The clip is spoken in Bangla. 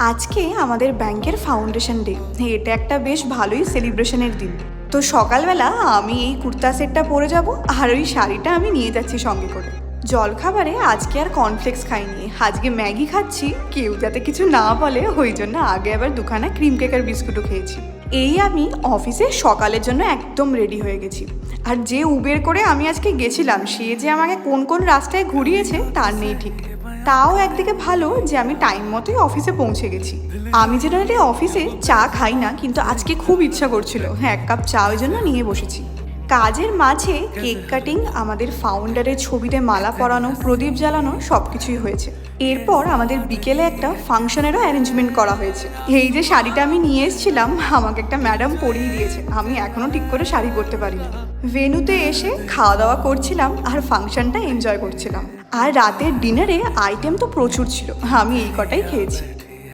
আজকে আমাদের ব্যাংকের ফাউন্ডেশন ডে। এটা একটা বেশ ভালোই সেলিব্রেশনের দিন। তো সকালবেলা আমি এই কুর্তা সেটটা পরে যাব, আর ওই শাড়িটা আমি নিয়ে যাচ্ছি সঙ্গে করে। জলখাবারে আজকে আর কর্নফ্লেক্স খাইনি, আজকে ম্যাগি খাচ্ছি। কেউ যাতে কিছু না বলে ওই জন্য আগে আবার দুখানা ক্রিম কেক আর বিস্কুটও খেয়েছি। এই আমি অফিসে সকালের জন্য একদম রেডি হয়ে গেছি। আর যে উবের করে আমি আজকে গেছিলাম সে যে আমাকে কোন কোন রাস্তায় ঘুরিয়েছে তার নেই ঠিক। তাও একদিকে ভালো যে আমি টাইম মতোই অফিসে পৌঁছে গেছি। আমি জেনারেলি অফিসে চা খাই না, কিন্তু আজকে খুব ইচ্ছা করছিল, এক কাপ চা ওই জন্য নিয়ে বসেছি। কাজের মাঝে কেক কাটিং, আমাদের ফাউন্ডারের ছবিতে মালা পরানো, প্রদীপ জ্বালানো সব কিছুই হয়েছে। এরপর আমাদের বিকেলে একটা ফাংশনেরও অ্যারেঞ্জমেন্ট করা হয়েছে। এই যে শাড়িটা আমি নিয়ে এসেছিলাম আমাকে একটা ম্যাডাম পরিয়ে দিয়েছে, আমি এখনও ঠিক করে শাড়ি পরতে পারিনি। ভেন্যুতে এসে খাওয়া দাওয়া করছিলাম আর ফাংশনটা এনজয় করছিলাম। আর রাতের ডিনারে আইটেম তো প্রচুর ছিল, আমি এই কটাই খেয়েছি।